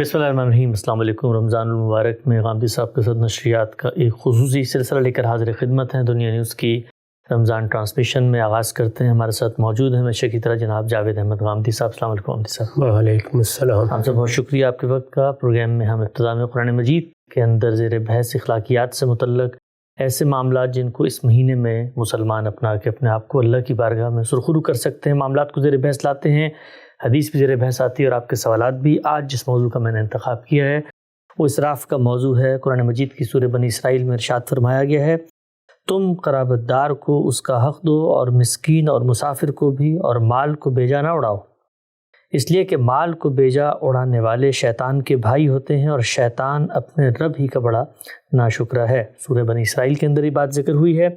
بسم اللہ الرحمن الرحیم۔ السلام علیکم۔ رمضان المبارک میں غامدی صاحب کے ساتھ نشریات کا ایک خصوصی سلسلہ لے کر حاضر خدمت ہیں۔ دنیا نیوز کی رمضان ٹرانسمیشن میں آغاز کرتے ہیں۔ ہمارے ساتھ موجود ہیں ہمیشہ کی طرح جناب جاوید احمد غامدی صاحب۔ السلام علیکم غامدی صاحب۔ وعلیکم السلام۔ آپ سے بہت شکریہ آپ کے وقت کا۔ پروگرام میں ہم ابتدا میں قرآن مجید کے اندر زیر بحث اخلاقیات سے متعلق ایسے معاملات جن کو اس مہینے میں مسلمان اپنا کے اپنے آپ کو اللہ کی بارگاہ میں سرخرو کر سکتے ہیں، معاملات کو زیر بحث لاتے ہیں، حدیث بھی زیر بحث آتی ہے اور آپ کے سوالات بھی۔ آج جس موضوع کا میں نے انتخاب کیا ہے وہ اسراف کا موضوع ہے۔ قرآن مجید کی سورہ بنی اسرائیل میں ارشاد فرمایا گیا ہے، تم قرابت دار کو اس کا حق دو اور مسکین اور مسافر کو بھی، اور مال کو بیجا نہ اڑاؤ، اس لیے کہ مال کو بیجا اڑانے والے شیطان کے بھائی ہوتے ہیں اور شیطان اپنے رب ہی کا بڑا ناشکرا ہے۔ سورہ بنی اسرائیل کے اندر یہ بات ذکر ہوئی ہے۔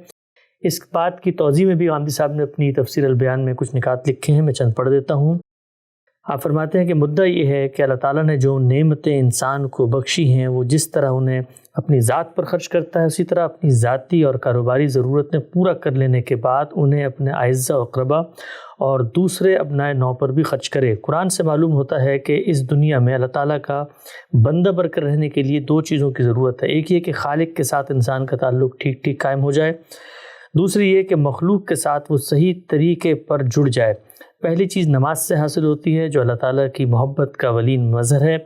اس بات کی توضیح میں بھی غامدی صاحب نے اپنی تفسیر البیان میں کچھ نکات لکھے ہیں، میں چند پڑھ دیتا ہوں۔ آپ فرماتے ہیں کہ مدعا یہ ہے کہ اللہ تعالیٰ نے جو نعمتیں انسان کو بخشی ہیں وہ جس طرح انہیں اپنی ذات پر خرچ کرتا ہے، اسی طرح اپنی ذاتی اور کاروباری ضرورتیں پورا کر لینے کے بعد انہیں اپنے اعزہ و اقربا اور دوسرے ابنائے نو پر بھی خرچ کرے۔ قرآن سے معلوم ہوتا ہے کہ اس دنیا میں اللہ تعالیٰ کا بندہ بن کر رہنے کے لیے دو چیزوں کی ضرورت ہے۔ ایک یہ کہ خالق کے ساتھ انسان کا تعلق ٹھیک ٹھیک قائم ہو جائے، دوسری یہ کہ مخلوق کے ساتھ وہ صحیح طریقے پر جڑ جائے۔ پہلی چیز نماز سے حاصل ہوتی ہے جو اللہ تعالیٰ کی محبت کا اولین مظہر ہے،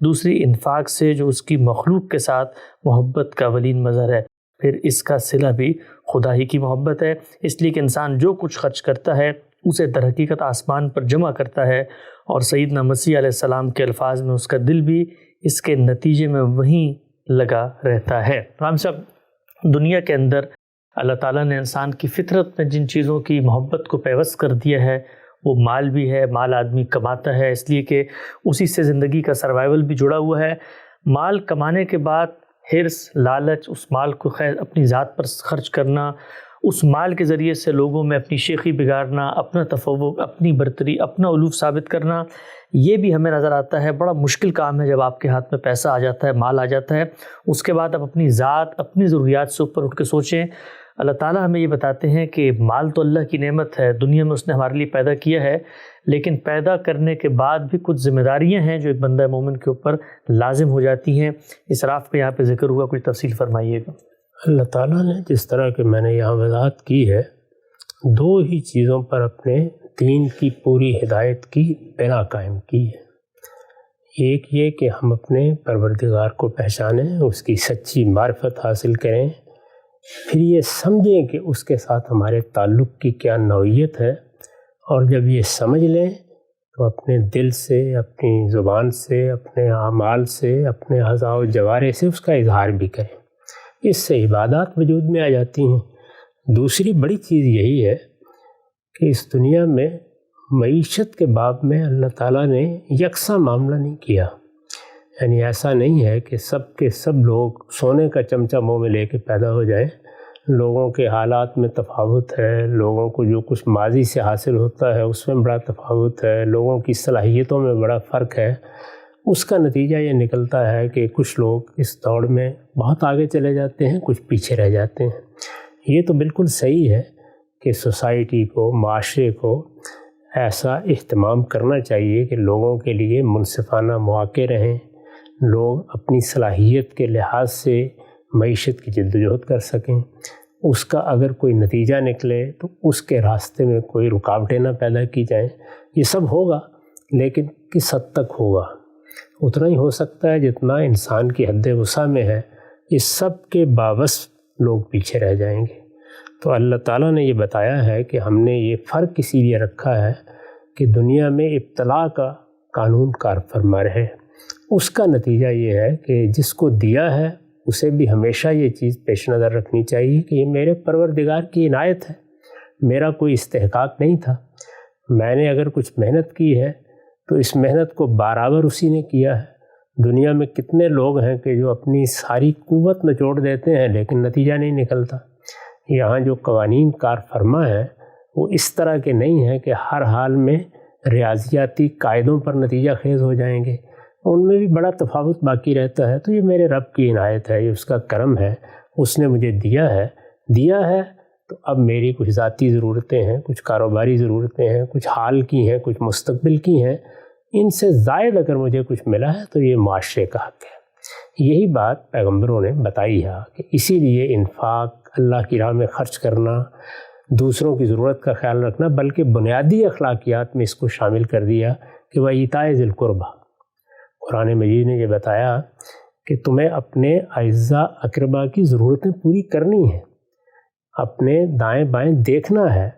دوسری انفاق سے جو اس کی مخلوق کے ساتھ محبت کا اولین مظہر ہے، پھر اس کا صلہ بھی خدا ہی کی محبت ہے۔ اس لیے کہ انسان جو کچھ خرچ کرتا ہے اسے در حقیقت آسمان پر جمع کرتا ہے، اور سیدنا مسیح علیہ السلام کے الفاظ میں اس کا دل بھی اس کے نتیجے میں وہیں لگا رہتا ہے۔ رام صاحب، دنیا کے اندر اللہ تعالیٰ نے انسان کی فطرت میں جن چیزوں کی محبت کو پیوست کر دیا ہے وہ مال بھی ہے۔ مال آدمی کماتا ہے اس لیے کہ اسی سے زندگی کا سروائیول بھی جڑا ہوا ہے۔ مال کمانے کے بعد حرص، لالچ، اس مال کو اپنی ذات پر خرچ کرنا، اس مال کے ذریعے سے لوگوں میں اپنی شیخی بگاڑنا، اپنا تفوق، اپنی برتری، اپنا علوف ثابت کرنا، یہ بھی ہمیں نظر آتا ہے بڑا مشکل کام ہے۔ جب آپ کے ہاتھ میں پیسہ آ جاتا ہے، مال آ جاتا ہے، اس کے بعد آپ اپنی ذات، اپنی ضروریات سے اوپر اٹھ کے سوچیں۔ اللہ تعالیٰ ہمیں یہ بتاتے ہیں کہ مال تو اللہ کی نعمت ہے، دنیا میں اس نے ہمارے لیے پیدا کیا ہے، لیکن پیدا کرنے کے بعد بھی کچھ ذمہ داریاں ہیں جو ایک بندہ مومن کے اوپر لازم ہو جاتی ہیں۔ اسراف کا یہاں پہ ذکر ہوا، کچھ تفصیل فرمائیے گا۔ اللہ تعالیٰ نے جس طرح کہ میں نے یہاں وضاحت کی ہے، دو ہی چیزوں پر اپنے دین کی پوری ہدایت کی بنا قائم کی ہے۔ ایک یہ کہ ہم اپنے پروردگار کو پہچانیں، اس کی سچی معرفت حاصل کریں، پھر یہ سمجھیں کہ اس کے ساتھ ہمارے تعلق کی کیا نوعیت ہے، اور جب یہ سمجھ لیں تو اپنے دل سے، اپنی زبان سے، اپنے اعمال سے، اپنے اعضاء و جوارح سے اس کا اظہار بھی کریں۔ اس سے عبادات وجود میں آ جاتی ہیں۔ دوسری بڑی چیز یہی ہے کہ اس دنیا میں معیشت کے باب میں اللہ تعالیٰ نے یکساں معاملہ نہیں کیا، یعنی ایسا نہیں ہے کہ سب کے سب لوگ سونے کا چمچہ منہ میں لے کے پیدا ہو جائیں۔ لوگوں کے حالات میں تفاوت ہے، لوگوں کو جو کچھ ماضی سے حاصل ہوتا ہے اس میں بڑا تفاوت ہے، لوگوں کی صلاحیتوں میں بڑا فرق ہے۔ اس کا نتیجہ یہ نکلتا ہے کہ کچھ لوگ اس دوڑ میں بہت آگے چلے جاتے ہیں، کچھ پیچھے رہ جاتے ہیں۔ یہ تو بالکل صحیح ہے کہ سوسائٹی کو، معاشرے کو ایسا اہتمام کرنا چاہیے کہ لوگوں کے لیے منصفانہ مواقع رہیں، لوگ اپنی صلاحیت کے لحاظ سے معیشت کی جدوجہد کر سکیں۔ اس کا اگر کوئی نتیجہ نکلے تو اس کے راستے میں کوئی رکاوٹیں نہ پیدا کی جائیں۔ یہ سب ہوگا، لیکن کس حد تک ہوگا؟ اتنا ہی ہو سکتا ہے جتنا انسان کی حد وسع میں ہے۔ اس سب کے باوس لوگ پیچھے رہ جائیں گے۔ تو اللہ تعالیٰ نے یہ بتایا ہے کہ ہم نے یہ فرق اسی لیے رکھا ہے کہ دنیا میں ابتلاء کا قانون کار فرما رہے۔ اس کا نتیجہ یہ ہے کہ جس کو دیا ہے اسے بھی ہمیشہ یہ چیز پیش نظر رکھنی چاہیے کہ یہ میرے پروردگار کی عنایت ہے، میرا کوئی استحقاق نہیں تھا۔ میں نے اگر کچھ محنت کی ہے تو اس محنت کو برابر اسی نے کیا ہے۔ دنیا میں کتنے لوگ ہیں کہ جو اپنی ساری قوت نچوڑ دیتے ہیں لیکن نتیجہ نہیں نکلتا۔ یہاں جو قوانین کار فرما ہے وہ اس طرح کے نہیں ہیں کہ ہر حال میں ریاضیاتی قاعدوں پر نتیجہ خیز ہو جائیں گے، ان میں بھی بڑا تفاوت باقی رہتا ہے۔ تو یہ میرے رب کی عنایت ہے، یہ اس کا کرم ہے، اس نے مجھے دیا ہے تو اب میری کچھ ذاتی ضرورتیں ہیں، کچھ کاروباری ضرورتیں ہیں، کچھ حال کی ہیں، کچھ مستقبل کی ہیں۔ ان سے زائد اگر مجھے کچھ ملا ہے تو یہ معاشرے کا حق ہے۔ یہی بات پیغمبروں نے بتائی ہے کہ اسی لیے انفاق، اللہ کی راہ میں خرچ کرنا، دوسروں کی ضرورت کا خیال رکھنا، بلکہ بنیادی اخلاقیات میں اس کو شامل کر دیا کہ وَإِيتَاءِ ذِي الْقُرْبَىٰ۔ قرآن مجید نے یہ بتایا کہ تمہیں اپنے اعزاء اقربا کی ضرورتیں پوری کرنی ہیں، اپنے دائیں بائیں دیکھنا ہے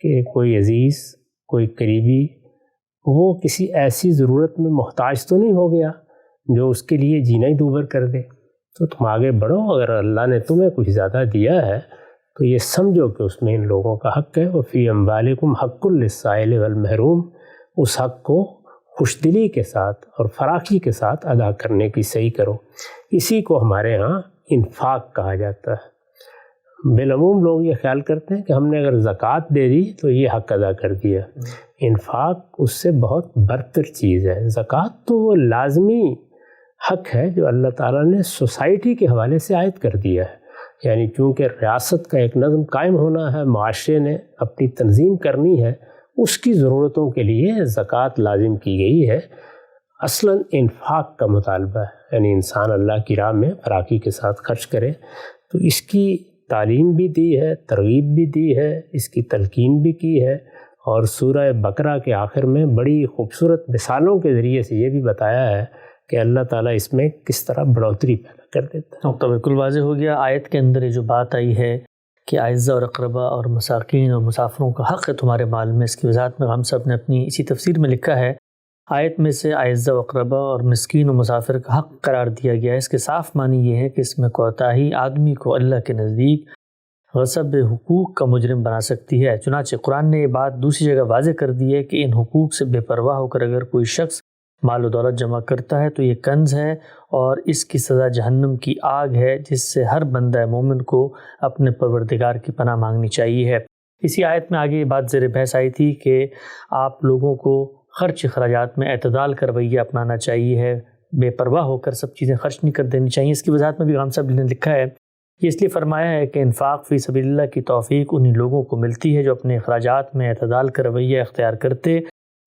کہ کوئی عزیز، کوئی قریبی وہ کسی ایسی ضرورت میں محتاج تو نہیں ہو گیا جو اس کے لیے جینا ہی دوبر کر دے۔ تو تم آگے بڑھو، اگر اللہ نے تمہیں کچھ زیادہ دیا ہے تو یہ سمجھو کہ اس میں ان لوگوں کا حق ہے۔ وَفِي أَمْوَالِكُمْ حَقٌّ لِلسَّائِلِ وَالْمَحْرُومِ، اس حق کو خوش دلی کے ساتھ اور فراخی کے ساتھ ادا کرنے کی صحیح کرو۔ اسی کو ہمارے ہاں انفاق کہا جاتا ہے۔ بالعموم لوگ یہ خیال کرتے ہیں کہ ہم نے اگر زکوٰۃ دے دی تو یہ حق ادا کر دیا۔ انفاق اس سے بہت برتر چیز ہے۔ زکوٰۃ تو وہ لازمی حق ہے جو اللہ تعالیٰ نے سوسائٹی کے حوالے سے عائد کر دیا ہے، یعنی چونکہ ریاست کا ایک نظم قائم ہونا ہے، معاشرے نے اپنی تنظیم کرنی ہے، اس کی ضرورتوں کے لیے زکوٰۃ لازم کی گئی ہے۔ اصلاً انفاق کا مطالبہ ہے، یعنی انسان اللہ کی راہ میں فراخی کے ساتھ خرچ کرے۔ تو اس کی تعلیم بھی دی ہے، ترغیب بھی دی ہے، اس کی تلقین بھی کی ہے، اور سورہ بقرہ کے آخر میں بڑی خوبصورت مثالوں کے ذریعے سے یہ بھی بتایا ہے کہ اللہ تعالیٰ اس میں کس طرح بڑھوتری پیدا کر دیتا ہے۔ تو بالکل واضح ہو گیا آیت کے اندر یہ جو بات آئی ہے کہ اعزاء اور اقربا اور مساکین اور مسافروں کا حق ہے تمہارے مال میں، اس کی وضاحت میں ہم سب نے اپنی اسی تفسیر میں لکھا ہے آیت میں سے اعزاء و اقربا اور مسکین و مسافر کا حق قرار دیا گیا ہے۔ اس کے صاف معنی یہ ہے کہ اس میں کوتاہی آدمی کو اللہ کے نزدیک غصب حقوق کا مجرم بنا سکتی ہے۔ چنانچہ قرآن نے یہ بات دوسری جگہ واضح کر دی ہے کہ ان حقوق سے بے پرواہ ہو کر اگر کوئی شخص مال و دولت جمع کرتا ہے تو یہ کنز ہے اور اس کی سزا جہنم کی آگ ہے، جس سے ہر بندہ مومن کو اپنے پروردگار کی پناہ مانگنی چاہیے ہے۔ اسی آیت میں آگے یہ بات زیر بحث آئی تھی کہ آپ لوگوں کو خرچ اخراجات میں اعتدال کا رویہ اپنانا چاہیے ہے، بے پرواہ ہو کر سب چیزیں خرچ نہیں کر دینی چاہیے۔ اس کی وضاحت میں بھی ہم سب نے لکھا ہے، یہ اس لیے فرمایا ہے کہ انفاق فی سبیل اللہ کی توفیق انہی لوگوں کو ملتی ہے جو اپنے اخراجات میں اعتدال کا رویہ اختیار کرتے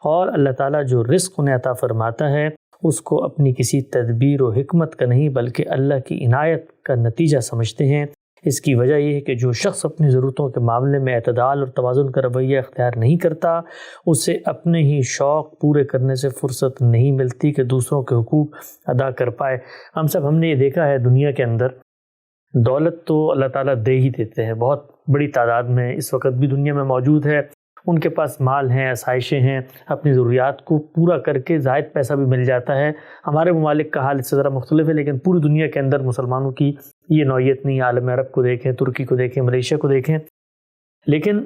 اور اللہ تعالیٰ جو رزق انہیں عطا فرماتا ہے اس کو اپنی کسی تدبیر و حکمت کا نہیں بلکہ اللہ کی عنایت کا نتیجہ سمجھتے ہیں۔ اس کی وجہ یہ ہے کہ جو شخص اپنی ضرورتوں کے معاملے میں اعتدال اور توازن کا رویہ اختیار نہیں کرتا، اسے اپنے ہی شوق پورے کرنے سے فرصت نہیں ملتی کہ دوسروں کے حقوق ادا کر پائے۔ ہم نے یہ دیکھا ہے دنیا کے اندر دولت تو اللہ تعالیٰ دے ہی دیتے ہیں، بہت بڑی تعداد میں اس وقت بھی دنیا میں موجود ہے، ان کے پاس مال ہیں، آسائشیں ہیں، اپنی ضروریات کو پورا کر کے زائد پیسہ بھی مل جاتا ہے۔ ہمارے ممالک کا حال اس سے ذرا مختلف ہے، لیکن پوری دنیا کے اندر مسلمانوں کی یہ نوعیت نہیں۔ عالم عرب کو دیکھیں، ترکی کو دیکھیں، ملیشیا کو دیکھیں، لیکن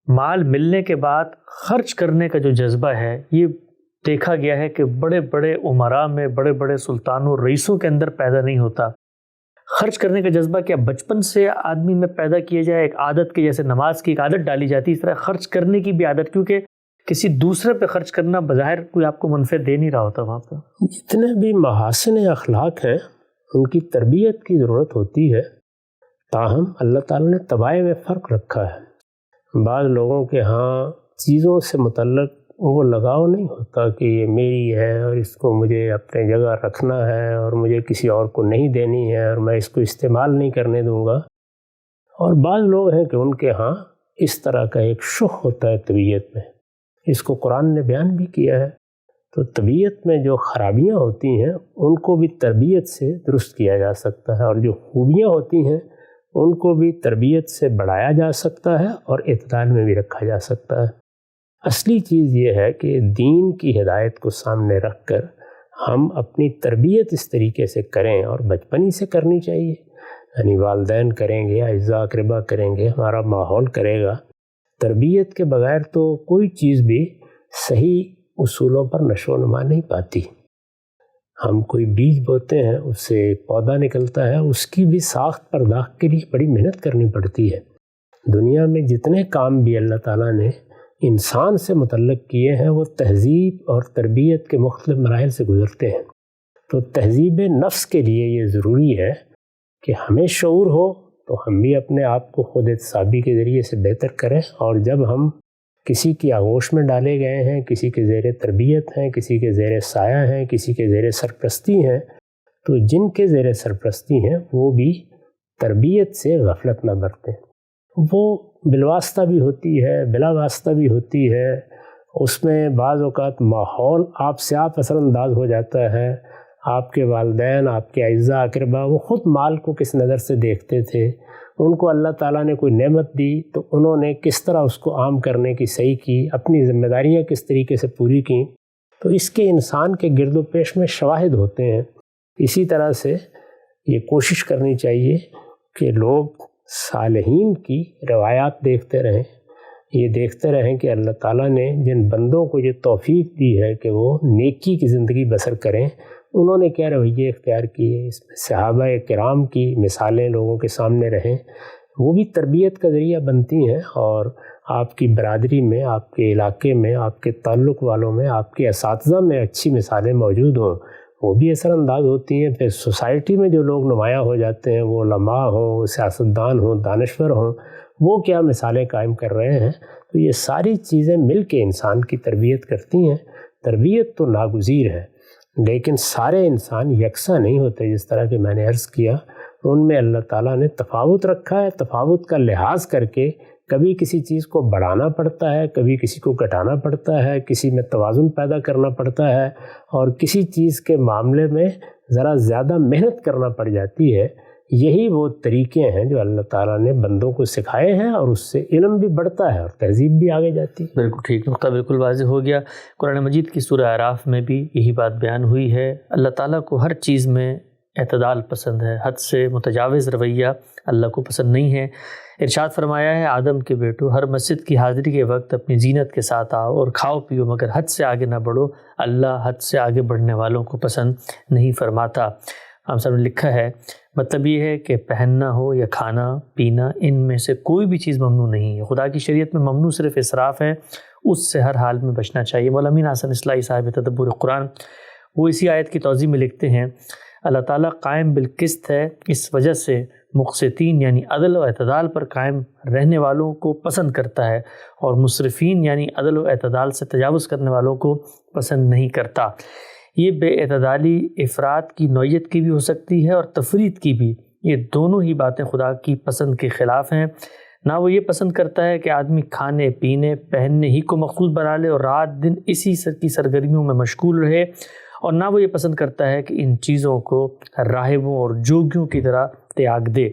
مال ملنے کے بعد خرچ کرنے کا جو جذبہ ہے یہ دیکھا گیا ہے کہ بڑے بڑے امراء میں، بڑے بڑے سلطانوں رئیسوں کے اندر پیدا نہیں ہوتا۔ خرچ کرنے کا جذبہ کیا بچپن سے آدمی میں پیدا کیا جائے، ایک عادت کے جیسے نماز کی ایک عادت ڈالی جاتی ہے، اس طرح خرچ کرنے کی بھی عادت، کیونکہ کسی دوسرے پہ خرچ کرنا بظاہر کوئی آپ کو منفع دے نہیں رہا ہوتا وہاں پہ۔ جتنے بھی محاسن اخلاق ہیں ان کی تربیت کی ضرورت ہوتی ہے، تاہم اللہ تعالیٰ نے طبائع میں فرق رکھا ہے۔ بعض لوگوں کے ہاں چیزوں سے متعلق وہ لگاؤ نہیں ہوتا کہ یہ میری ہے اور اس کو مجھے اپنے جگہ رکھنا ہے اور مجھے کسی اور کو نہیں دینی ہے اور میں اس کو استعمال نہیں کرنے دوں گا۔ اور بعض لوگ ہیں کہ ان کے ہاں اس طرح کا ایک شح ہوتا ہے طبیعت میں، اس کو قرآن نے بیان بھی کیا ہے۔ تو طبیعت میں جو خرابیاں ہوتی ہیں ان کو بھی تربیت سے درست کیا جا سکتا ہے، اور جو خوبیاں ہوتی ہیں ان کو بھی تربیت سے بڑھایا جا سکتا ہے اور اعتدال میں بھی رکھا جا سکتا ہے۔ اصلی چیز یہ ہے کہ دین کی ہدایت کو سامنے رکھ کر ہم اپنی تربیت اس طریقے سے کریں، اور بچپن ہی سے کرنی چاہیے، یعنی والدین کریں گے، اعزاء اقربا کریں گے، ہمارا ماحول کرے گا۔ تربیت کے بغیر تو کوئی چیز بھی صحیح اصولوں پر نشو و نما نہیں پاتی۔ ہم کوئی بیج بوتے ہیں، اس سے ایک پودا نکلتا ہے، اس کی بھی ساخت پرداخت کے لیے بڑی محنت کرنی پڑتی ہے۔ دنیا میں جتنے کام بھی اللہ تعالیٰ نے انسان سے متعلق کیے ہیں وہ تہذیب اور تربیت کے مختلف مراحل سے گزرتے ہیں۔ تو تہذیب نفس کے لیے یہ ضروری ہے کہ ہمیں شعور ہو تو ہم بھی اپنے آپ کو خود احتسابی کے ذریعے سے بہتر کریں، اور جب ہم کسی کی آغوش میں ڈالے گئے ہیں، کسی کے زیر تربیت ہیں، کسی کے زیر سایہ ہیں، کسی کے زیر سرپرستی ہیں، تو جن کے زیر سرپرستی ہیں وہ بھی تربیت سے غفلت نہ برتیں۔ وہ بالواسطہ بھی ہوتی ہے، بلا واسطہ بھی ہوتی ہے، اس میں بعض اوقات ماحول آپ سے آپ اثر انداز ہو جاتا ہے۔ آپ کے والدین، آپ کے اعزاء اقربا، وہ خود مال کو کس نظر سے دیکھتے تھے، ان کو اللہ تعالیٰ نے کوئی نعمت دی تو انہوں نے کس طرح اس کو عام کرنے کی صحیح کی، اپنی ذمہ داریاں کس طریقے سے پوری کیں، تو اس کے انسان کے گرد و پیش میں شواہد ہوتے ہیں۔ اسی طرح سے یہ کوشش کرنی چاہیے کہ لوگ صالحین کی روایات دیکھتے رہیں، یہ دیکھتے رہیں کہ اللہ تعالیٰ نے جن بندوں کو یہ توفیق دی ہے کہ وہ نیکی کی زندگی بسر کریں، انہوں نے کیا رویے اختیار کیے، اس میں صحابہ کرام کی مثالیں لوگوں کے سامنے رہیں، وہ بھی تربیت کا ذریعہ بنتی ہیں، اور آپ کی برادری میں، آپ کے علاقے میں، آپ کے تعلق والوں میں، آپ کے اساتذہ میں اچھی مثالیں موجود ہوں، وہ بھی اثر انداز ہوتی ہیں۔ پھر سوسائٹی میں جو لوگ نمایاں ہو جاتے ہیں، وہ علماء ہوں، سیاستدان ہوں، دانشور ہوں، وہ کیا مثالیں قائم کر رہے ہیں، تو یہ ساری چیزیں مل کے انسان کی تربیت کرتی ہیں۔ تربیت تو ناگزیر ہے، لیکن سارے انسان یکساں نہیں ہوتے، جس طرح کہ میں نے عرض کیا، ان میں اللہ تعالیٰ نے تفاوت رکھا ہے، تفاوت کا لحاظ کر کے کبھی کسی چیز کو بڑھانا پڑتا ہے، کبھی کسی کو گھٹانا پڑتا ہے، کسی میں توازن پیدا کرنا پڑتا ہے، اور کسی چیز کے معاملے میں ذرا زیادہ محنت کرنا پڑ جاتی ہے۔ یہی وہ طریقے ہیں جو اللہ تعالیٰ نے بندوں کو سکھائے ہیں، اور اس سے علم بھی بڑھتا ہے اور تہذیب بھی آگے جاتی ہے۔ بالکل ٹھیک، نقطہ بالکل واضح ہو گیا۔ قرآن مجید کی سورہ اعراف میں بھی یہی بات بیان ہوئی ہے۔ اللہ تعالیٰ کو ہر چیز میں اعتدال پسند ہے، حد سے متجاوز رویہ اللہ کو پسند نہیں ہے۔ ارشاد فرمایا ہے، آدم کے بیٹو، ہر مسجد کی حاضری کے وقت اپنی زینت کے ساتھ آؤ اور کھاؤ پیو، مگر حد سے آگے نہ بڑھو، اللہ حد سے آگے بڑھنے والوں کو پسند نہیں فرماتا۔ ہم سب نے لکھا ہے، مطلب یہ ہے کہ پہننا ہو یا کھانا پینا، ان میں سے کوئی بھی چیز ممنوع نہیں ہے۔ خدا کی شریعت میں ممنوع صرف اسراف ہے، اس سے ہر حال میں بچنا چاہیے۔ مولانا امین احسن اصلاحی صاحب تدبر قرآن، وہ اسی آیت کی توضیح میں لکھتے ہیں، اللہ تعالیٰ قائم بالقسط ہے، اس وجہ سے مقسطین یعنی عدل و اعتدال پر قائم رہنے والوں کو پسند کرتا ہے، اور مسرفین یعنی عدل و اعتدال سے تجاوز کرنے والوں کو پسند نہیں کرتا۔ یہ بے اعتدالی افراط کی نوعیت کی بھی ہو سکتی ہے اور تفریط کی بھی، یہ دونوں ہی باتیں خدا کی پسند کے خلاف ہیں۔ نہ وہ یہ پسند کرتا ہے کہ آدمی کھانے پینے پہننے ہی کو مقصود بنا لے اور رات دن اسی کی سرگرمیوں میں مشغول رہے، اور نہ وہ یہ پسند کرتا ہے کہ ان چیزوں کو راہبوں اور جوگیوں کی طرح تیاگ دے۔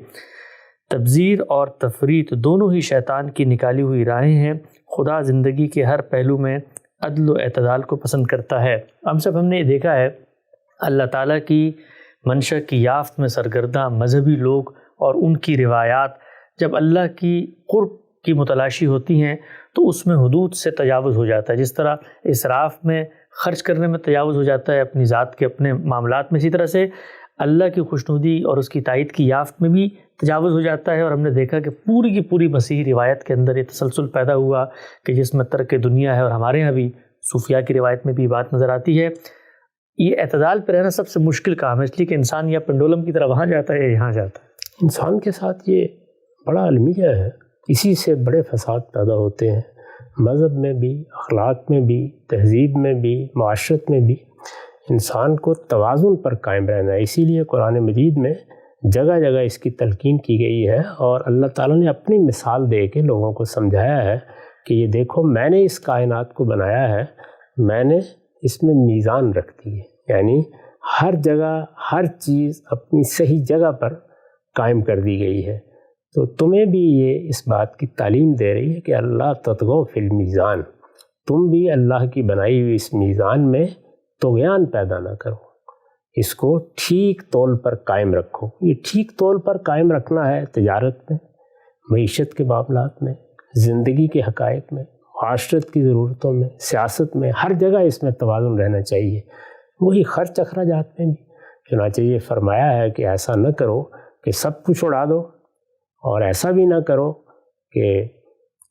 تبذیر اور تفریط دونوں ہی شیطان کی نکالی ہوئی راہیں ہیں۔ خدا زندگی کے ہر پہلو میں عدل و اعتدال کو پسند کرتا ہے۔ ہم نے یہ دیکھا ہے، اللہ تعالیٰ کی منشا کی یافت میں سرگرداں مذہبی لوگ اور ان کی روایات جب اللہ کی قرب کی متلاشی ہوتی ہیں تو اس میں حدود سے تجاوز ہو جاتا ہے۔ جس طرح اسراف میں خرچ کرنے میں تجاوز ہو جاتا ہے اپنی ذات کے اپنے معاملات میں، اسی طرح سے اللہ کی خوشنودی اور اس کی تائید کی یافت میں بھی تجاوز ہو جاتا ہے۔ اور ہم نے دیکھا کہ پوری کی پوری مسیحی روایت کے اندر یہ تسلسل پیدا ہوا کہ جس میں ترک دنیا ہے، اور ہمارے یہاں بھی صوفیاء کی روایت میں بھی بات نظر آتی ہے۔ یہ اعتدال پہ رہنا سب سے مشکل کام ہے، اس لیے کہ انسان یا پنڈولم کی طرح وہاں جاتا ہے یا یہاں جاتا ہے۔ انسان کے ساتھ یہ بڑا المیہ ہے، اسی سے بڑے فساد پیدا ہوتے ہیں، مذہب میں بھی، اخلاق میں بھی، تہذیب میں بھی، معاشرت میں بھی۔ انسان کو توازن پر قائم رہنا ہے، اسی لیے قرآن مجید میں جگہ جگہ اس کی تلقین کی گئی ہے، اور اللہ تعالیٰ نے اپنی مثال دے کے لوگوں کو سمجھایا ہے کہ یہ دیکھو میں نے اس کائنات کو بنایا ہے، میں نے اس میں میزان رکھ دی ہے، یعنی ہر جگہ ہر چیز اپنی صحیح جگہ پر قائم کر دی گئی ہے۔ تو تمہیں بھی یہ اس بات کی تعلیم دے رہی ہے کہ اللہ تطغوا فی المیزان، تم بھی اللہ کی بنائی ہوئی اس میزان میں طغیان پیدا نہ کرو، اس کو ٹھیک تول پر قائم رکھو۔ یہ ٹھیک تول پر قائم رکھنا ہے تجارت میں، معیشت کے معاملات میں، زندگی کے حقائق میں، معاشرت کی ضرورتوں میں، سیاست میں، ہر جگہ اس میں توازن رہنا چاہیے۔ وہی خرچ اخراجات میں بھی، چنانچہ یہ فرمایا ہے کہ ایسا نہ کرو کہ سب کچھ اڑا دو، اور ایسا بھی نہ کرو کہ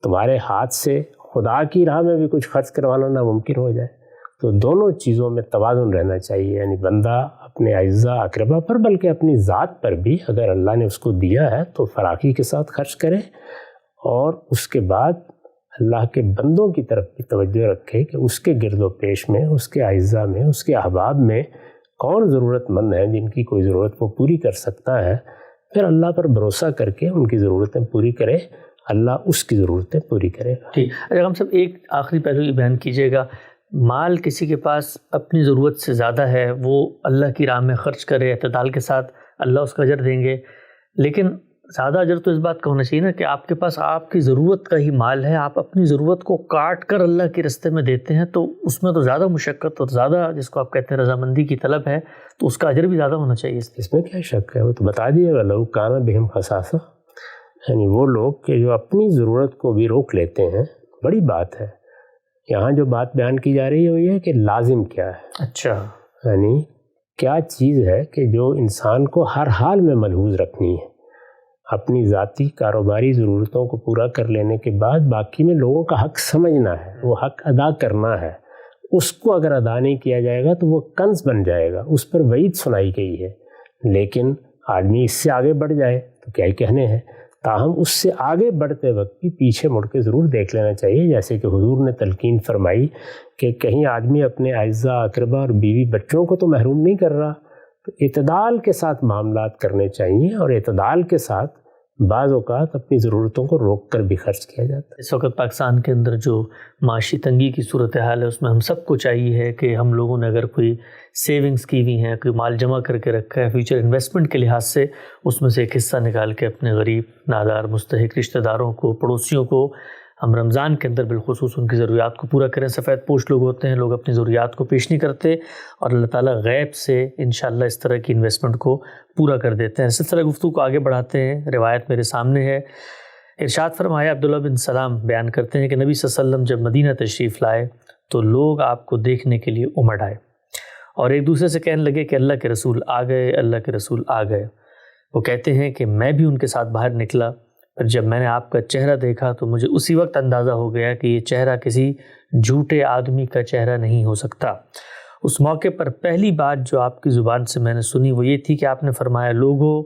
تمہارے ہاتھ سے خدا کی راہ میں بھی کچھ خرچ کروانا ناممکن ہو جائے۔ تو دونوں چیزوں میں توازن رہنا چاہیے، یعنی بندہ اپنے اعزاء اقربا پر بلکہ اپنی ذات پر بھی اگر اللہ نے اس کو دیا ہے تو فراخی کے ساتھ خرچ کرے، اور اس کے بعد اللہ کے بندوں کی طرف بھی توجہ رکھے کہ اس کے گرد و پیش میں، اس کے اعزاء میں، اس کے احباب میں کون ضرورت مند ہیں جن کی کوئی ضرورت وہ پوری کر سکتا ہے، پھر اللہ پر بھروسہ کر کے ان کی ضرورتیں پوری کرے، اللہ اس کی ضرورتیں پوری کرے گا۔ ٹھیک، اگر ہم سب ایک آخری پہلو یہ بیان کیجیے گا، مال کسی کے پاس اپنی ضرورت سے زیادہ ہے، وہ اللہ کی راہ میں خرچ کرے اعتدال کے ساتھ، اللہ اس کا اجر دیں گے، لیکن زیادہ اجر تو اس بات کا ہونا چاہیے نا کہ آپ کے پاس آپ کی ضرورت کا ہی مال ہے، آپ اپنی ضرورت کو کاٹ کر اللہ کے راستے میں دیتے ہیں، تو اس میں تو زیادہ مشقت اور زیادہ جس کو آپ کہتے ہیں رضامندی کی طلب ہے، تو اس کا اجر بھی زیادہ ہونا چاہیے۔ اس میں کیا شک ہے، وہ تو بتا دیے گا، لو کان بہم خصاصہ، یعنی وہ لوگ کہ جو اپنی ضرورت کو بھی روک لیتے ہیں۔ بڑی بات ہے، یہاں جو بات بیان کی جا رہی ہے وہ یہ ہے کہ لازم کیا ہے، اچھا، یعنی کیا چیز ہے کہ جو انسان کو ہر حال میں ملحوظ رکھنی ہے، اپنی ذاتی کاروباری ضرورتوں کو پورا کر لینے کے بعد باقی میں لوگوں کا حق سمجھنا ہے، وہ حق ادا کرنا ہے۔ اس کو اگر ادا نہیں کیا جائے گا تو وہ کنز بن جائے گا، اس پر وعید سنائی گئی ہے، لیکن آدمی اس سے آگے بڑھ جائے تو کیا ہی کہنے ہیں۔ تاہم اس سے آگے بڑھتے وقت بھی پیچھے مڑ کے ضرور دیکھ لینا چاہیے، جیسے کہ حضور نے تلقین فرمائی کہ کہیں آدمی اپنے اعزاء اقربا اور بیوی بچوں کو تو محروم نہیں کر رہا، تو اعتدال کے ساتھ معاملات کرنے چاہیے، اور اعتدال کے ساتھ بعض اوقات اپنی ضرورتوں کو روک کر بھی خرچ کیا جاتا ہے۔ اس وقت پاکستان کے اندر جو معاشی تنگی کی صورتحال ہے، اس میں ہم سب کو چاہیے ہے کہ ہم لوگوں نے اگر کوئی سیونگز کی ہوئی ہیں، کوئی مال جمع کر کے رکھا ہے فیوچر انویسٹمنٹ کے لحاظ سے، اس میں سے ایک حصہ نکال کے اپنے غریب، نادار، مستحق رشتہ داروں کو، پڑوسیوں کو ہم رمضان کے اندر بالخصوص ان کی ضروریات کو پورا کریں۔ سفید پوش لوگ ہوتے ہیں، لوگ اپنی ضروریات کو پیش نہیں کرتے، اور اللہ تعالیٰ غیب سے انشاءاللہ اس طرح کی انویسٹمنٹ کو پورا کر دیتے ہیں۔ سلسلہ گفتگو کو آگے بڑھاتے ہیں، روایت میرے سامنے ہے۔ ارشاد فرمایا، عبداللہ بن سلام بیان کرتے ہیں کہ نبی صلی اللہ علیہ وسلم جب مدینہ تشریف لائے تو لوگ آپ کو دیکھنے کے لیے امڑ آئے اور ایک دوسرے سے کہنے لگے کہ اللہ کے رسول آ گئے، اللہ کے رسول آ گئے۔ وہ کہتے ہیں کہ میں بھی ان کے ساتھ باہر نکلا، پر جب میں نے آپ کا چہرہ دیکھا تو مجھے اسی وقت اندازہ ہو گیا کہ یہ چہرہ کسی جھوٹے آدمی کا چہرہ نہیں ہو سکتا۔ اس موقع پر پہلی بات جو آپ کی زبان سے میں نے سنی وہ یہ تھی کہ آپ نے فرمایا، لوگوں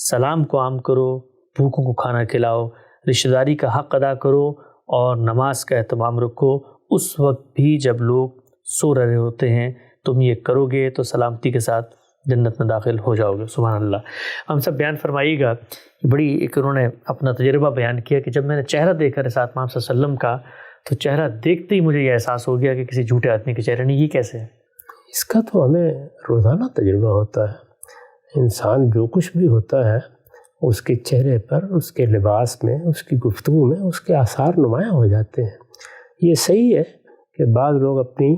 سلام کو عام کرو، بھوکوں کو کھانا کھلاؤ، رشتہ داری کا حق ادا کرو اور نماز کا اہتمام رکھو۔ اس وقت بھی جب لوگ سو رہے ہوتے ہیں تم یہ کرو گے تو سلامتی کے ساتھ جنت میں داخل ہو جاؤ گے۔ سبحان اللہ۔ ہم سب بیان فرمائیے گا، بڑی ایک انہوں نے اپنا تجربہ بیان کیا کہ جب میں نے چہرہ دیکھا رسالت محمد صلی اللہ علیہ وسلم کا تو چہرہ دیکھتے ہی مجھے یہ احساس ہو گیا کہ کسی جھوٹے آدمی کے چہرے نہیں۔ یہ کیسے ہے؟ اس کا تو ہمیں روزانہ تجربہ ہوتا ہے۔ انسان جو کچھ بھی ہوتا ہے اس کے چہرے پر، اس کے لباس میں، اس کی گفتگو میں اس کے آثار نمایاں ہو جاتے ہیں۔ یہ صحیح ہے کہ بعض لوگ اپنی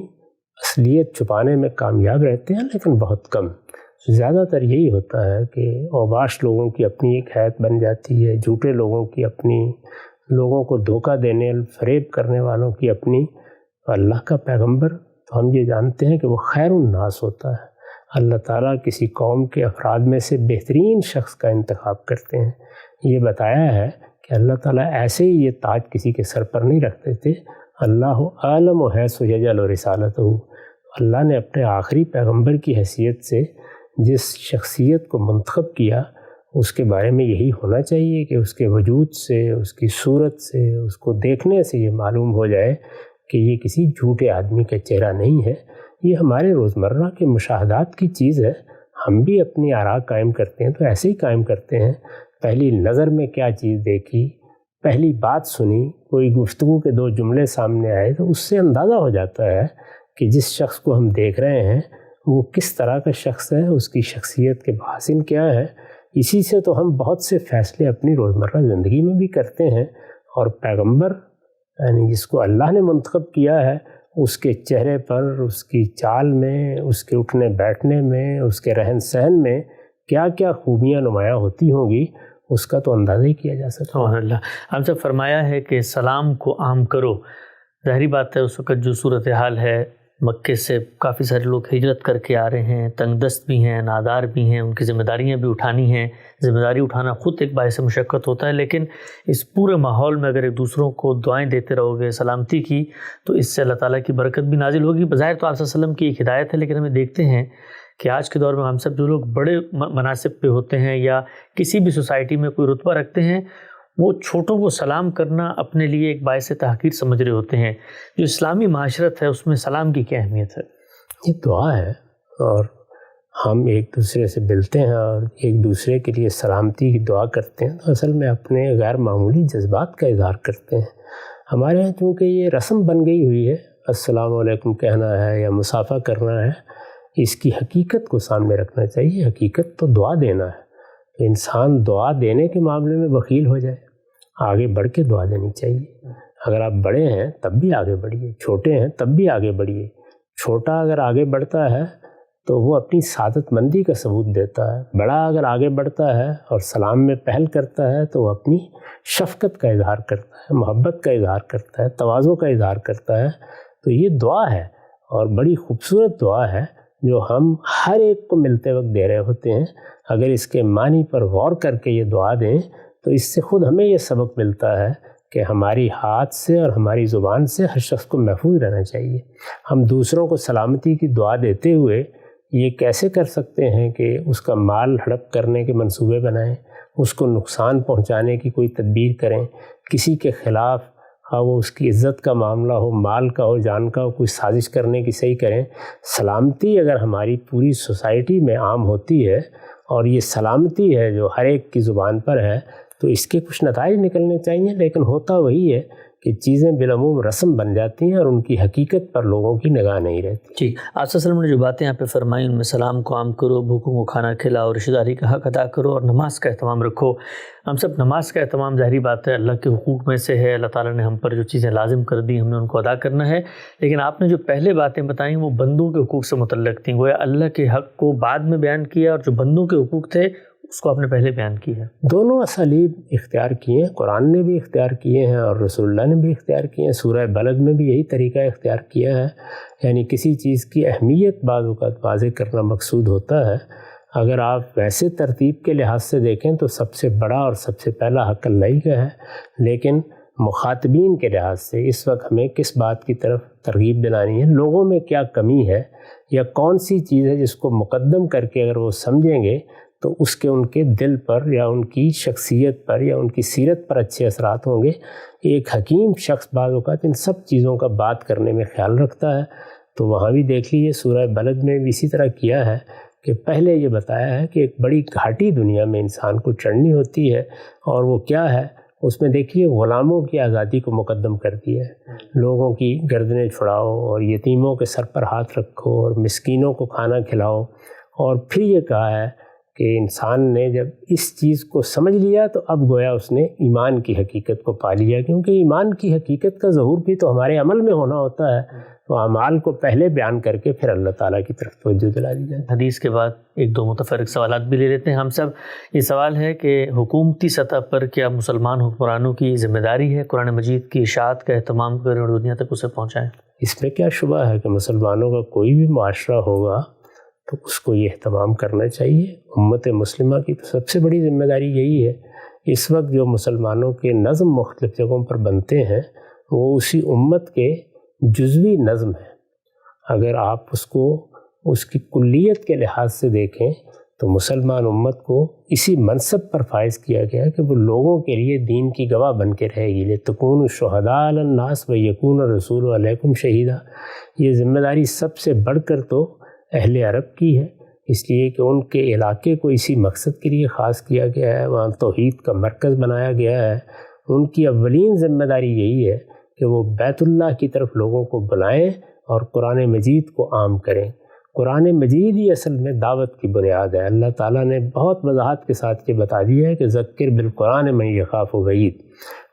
اصلیت چھپانے میں کامیاب رہتے ہیں، لیکن بہت کم۔ زیادہ تر یہی ہوتا ہے کہ اوباش لوگوں کی اپنی ایک حیت بن جاتی ہے، جھوٹے لوگوں کی اپنی، لوگوں کو دھوکہ دینے، فریب کرنے والوں کی اپنی۔ اللہ کا پیغمبر تو ہم یہ جانتے ہیں کہ وہ خیر الناس ہوتا ہے۔ اللہ تعالیٰ کسی قوم کے افراد میں سے بہترین شخص کا انتخاب کرتے ہیں۔ یہ بتایا ہے کہ اللہ تعالیٰ ایسے ہی یہ تاج کسی کے سر پر نہیں رکھتے تھے۔ اللہ عالم و حیث یجعل رسالتہ، اللہ نے اپنے آخری پیغمبر کی حیثیت سے جس شخصیت کو منتخب کیا اس کے بارے میں یہی ہونا چاہیے کہ اس کے وجود سے، اس کی صورت سے، اس کو دیکھنے سے یہ معلوم ہو جائے کہ یہ کسی جھوٹے آدمی کا چہرہ نہیں ہے۔ یہ ہمارے روزمرہ کے مشاہدات کی چیز ہے۔ ہم بھی اپنی آراء قائم کرتے ہیں تو ایسے ہی قائم کرتے ہیں۔ پہلی نظر میں کیا چیز دیکھی، پہلی بات سنی، کوئی گفتگو کے دو جملے سامنے آئے تو اس سے اندازہ ہو جاتا ہے کہ جس شخص کو ہم دیکھ رہے ہیں وہ کس طرح کا شخص ہے، اس کی شخصیت کے محاسن کیا ہے۔ اسی سے تو ہم بہت سے فیصلے اپنی روزمرہ زندگی میں بھی کرتے ہیں، اور پیغمبر یعنی جس کو اللہ نے منتخب کیا ہے اس کے چہرے پر، اس کی چال میں، اس کے اٹھنے بیٹھنے میں، اس کے رہن سہن میں کیا کیا خوبیاں نمایاں ہوتی ہوں گی، اس کا تو اندازہ ہی کیا جا سکتا ہے۔ سبحان اللہ۔ ہم سے فرمایا ہے کہ سلام کو عام کرو۔ ظاہری بات ہے اس وقت جو صورتحال ہے، مکے سے کافی سارے لوگ ہجرت کر کے آ رہے ہیں، تنگ دست بھی ہیں، نادار بھی ہیں، ان کی ذمہ داریاں بھی اٹھانی ہیں۔ ذمہ داری اٹھانا خود ایک باعث مشقت ہوتا ہے، لیکن اس پورے ماحول میں اگر ایک دوسروں کو دعائیں دیتے رہو گے سلامتی کی تو اس سے اللہ تعالیٰ کی برکت بھی نازل ہوگی۔ بظاہر تو آپ صلی اللہ علیہ وسلم کی ایک ہدایت ہے، لیکن ہمیں دیکھتے ہیں کہ آج کے دور میں ہم سب جو لوگ بڑے مناصب پہ ہوتے ہیں یا کسی بھی سوسائٹی میں کوئی رتبہ رکھتے ہیں، وہ چھوٹوں کو سلام کرنا اپنے لیے ایک باعث تحقیر سمجھ رہے ہوتے ہیں. جو اسلامی معاشرت ہے اس میں سلام کی کیا اہمیت ہے؟ یہ دعا ہے، اور ہم ایک دوسرے سے ملتے ہیں اور ایک دوسرے کے لیے سلامتی کی دعا کرتے ہیں تو اصل میں اپنے غیر معمولی جذبات کا اظہار کرتے ہیں. ہمارے یہاں چونکہ یہ رسم بن گئی ہوئی ہے، السلام علیکم کہنا ہے یا مصافحہ کرنا ہے، اس کی حقیقت کو سامنے رکھنا چاہیے. حقیقت تو دعا دینا ہے. تو انسان دعا دینے کے معاملے میں بخیل ہو جائے، آگے بڑھ کے دعا دینی چاہیے. اگر آپ بڑے ہیں تب بھی آگے بڑھیے، چھوٹے ہیں تب بھی آگے بڑھیے. چھوٹا اگر آگے بڑھتا ہے تو وہ اپنی سعادت مندی کا ثبوت دیتا ہے. بڑا اگر آگے بڑھتا ہے اور سلام میں پہل کرتا ہے تو وہ اپنی شفقت کا اظہار کرتا ہے، محبت کا اظہار کرتا ہے، تواضع کا اظہار کرتا ہے. تو یہ دعا ہے اور بڑی خوبصورت دعا ہے جو ہم ہر ایک کو ملتے وقت دے رہے ہوتے ہیں. اگر اس کے معنی پر غور کر کے یہ دعا دیں تو اس سے خود ہمیں یہ سبق ملتا ہے کہ ہماری ہاتھ سے اور ہماری زبان سے ہر شخص کو محفوظ رہنا چاہیے. ہم دوسروں کو سلامتی کی دعا دیتے ہوئے یہ کیسے کر سکتے ہیں کہ اس کا مال ہڑپ کرنے کے منصوبے بنائیں، اس کو نقصان پہنچانے کی کوئی تدبیر کریں، کسی کے خلاف خواہ وہ اس کی عزت کا معاملہ ہو، مال کا ہو، جان کا ہو، کوئی سازش کرنے کی صحیح کریں. سلامتی اگر ہماری پوری سوسائٹی میں عام ہوتی ہے اور یہ سلامتی ہے جو ہر ایک کی زبان پر ہے تو اس کے کچھ نتائج نکلنے چاہیے. لیکن ہوتا وہی ہے کہ چیزیں بالعموم رسم بن جاتی ہیں اور ان کی حقیقت پر لوگوں کی نگاہ نہیں رہتی. جی، آپ صلی اللہ علیہ وسلم نے جو باتیں یہاں پہ فرمائیں ان میں سلام کو عام کرو، بھوکوں کو کھانا کھلاؤ، رشتہ داری کا حق ادا کرو اور نماز کا اہتمام رکھو. ہم سب نماز کا اہتمام ظاہری بات ہے اللہ کے حقوق میں سے ہے. اللہ تعالیٰ نے ہم پر جو چیزیں لازم کر دی ہم نے ان کو ادا کرنا ہے. لیکن آپ نے جو پہلے باتیں بتائیں وہ بندوں کے حقوق سے متعلق تھیں. گویا اللہ کے حق کو بعد میں بیان کیا اور جو بندوں کے حقوق تھے اس کو آپ نے پہلے بیان کیا ہے. دونوں اسالیب اختیار کیے ہیں، قرآن نے بھی اختیار کیے ہیں اور رسول اللہ نے بھی اختیار کیے ہیں. سورہ بلد میں بھی یہی طریقہ اختیار کیا ہے. یعنی کسی چیز کی اہمیت بعض اوقات واضح کرنا مقصود ہوتا ہے. اگر آپ ویسے ترتیب کے لحاظ سے دیکھیں تو سب سے بڑا اور سب سے پہلا حق اللہ کا ہے. لیکن مخاطبین کے لحاظ سے اس وقت ہمیں کس بات کی طرف ترغیب دلانی ہے، لوگوں میں کیا کمی ہے یا کون سی چیز ہے جس کو مقدم کر کے اگر وہ سمجھیں گے تو اس کے ان کے دل پر یا ان کی شخصیت پر یا ان کی سیرت پر اچھے اثرات ہوں گے. ایک حکیم شخص بعض اوقات ان سب چیزوں کا بات کرنے میں خیال رکھتا ہے. تو وہاں بھی دیکھ لیجیے سورہ بلد میں بھی اسی طرح کیا ہے کہ پہلے یہ بتایا ہے کہ ایک بڑی گھاٹی دنیا میں انسان کو چڑھنی ہوتی ہے اور وہ کیا ہے، اس میں دیکھیے غلاموں کی آزادی کو مقدم کر دیا ہے. لوگوں کی گردنیں چھڑاؤ اور یتیموں کے سر پر ہاتھ رکھو اور مسکینوں کو کھانا کھلاؤ. اور پھر یہ کہا ہے کہ انسان نے جب اس چیز کو سمجھ لیا تو اب گویا اس نے ایمان کی حقیقت کو پا لیا، کیونکہ ایمان کی حقیقت کا ظہور بھی تو ہمارے عمل میں ہونا ہوتا ہے. تو اعمال کو پہلے بیان کر کے پھر اللہ تعالیٰ کی طرف توجہ دلا دی جائے. حدیث کے بعد ایک دو متفرق سوالات بھی لے لیتے ہیں ہم سب. یہ سوال ہے کہ حکومتی سطح پر کیا مسلمان حکمرانوں کی ذمہ داری ہے قرآن مجید کی اشاعت کا اہتمام کریں اور دنیا تک اسے پہنچائیں؟ اس میں کیا شبہ ہے کہ مسلمانوں کا کوئی بھی معاشرہ ہوگا تو اس کو یہ اہتمام کرنا چاہیے. امت مسلمہ کی تو سب سے بڑی ذمہ داری یہی ہے. اس وقت جو مسلمانوں کے نظم مختلف جگہوں پر بنتے ہیں وہ اسی امت کے جزوی نظم ہے. اگر آپ اس کو اس کی کلیت کے لحاظ سے دیکھیں تو مسلمان امت کو اسی منصب پر فائز کیا گیا کہ وہ لوگوں کے لیے دین کی گواہ بن کے رہے گی. لِتَكُونُوا شُهَدَاءَ عَلَى النَّاسِ وَيَكُونَ الرَّسُولُ عَلَيْكُمْ شَهِيدًا. یہ ذمہ داری سب سے بڑھ کر تو اہل عرب کی ہے، اس لیے کہ ان کے علاقے کو اسی مقصد کے لیے خاص کیا گیا ہے، وہاں توحید کا مرکز بنایا گیا ہے. ان کی اولین ذمہ داری یہی ہے کہ وہ بیت اللہ کی طرف لوگوں کو بلائیں اور قرآن مجید کو عام کریں. قرآن مجید ہی اصل میں دعوت کی بنیاد ہے. اللہ تعالیٰ نے بہت وضاحت کے ساتھ یہ بتا دیا ہے کہ ذکر بالقرآن من یخاف وعید.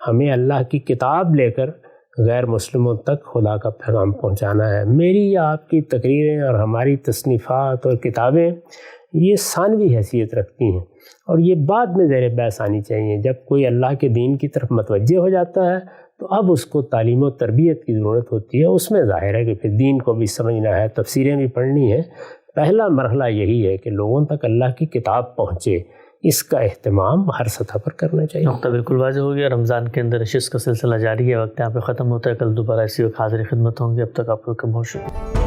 ہمیں اللہ کی کتاب لے کر غیر مسلموں تک خدا کا پیغام پہنچانا ہے. میری یا آپ کی تقریریں اور ہماری تصنیفات اور کتابیں یہ ثانوی حیثیت رکھتی ہیں اور یہ بعد میں زیر بحث آنی چاہیے. جب کوئی اللہ کے دین کی طرف متوجہ ہو جاتا ہے تو اب اس کو تعلیم و تربیت کی ضرورت ہوتی ہے. اس میں ظاہر ہے کہ پھر دین کو بھی سمجھنا ہے، تفسیریں بھی پڑھنی ہیں. پہلا مرحلہ یہی ہے کہ لوگوں تک اللہ کی کتاب پہنچے. اس کا اہتمام ہر سطح پر کرنا چاہیے. نقطہ بالکل واضح ہو گیا. رمضان کے اندر نشست کا سلسلہ جاری ہے، وقت یہاں پہ ختم ہوتا ہے. کل دوبارہ اسی وقت حاضر خدمت ہوں گے. اب تک آپ لوگ کا بہت شکریہ.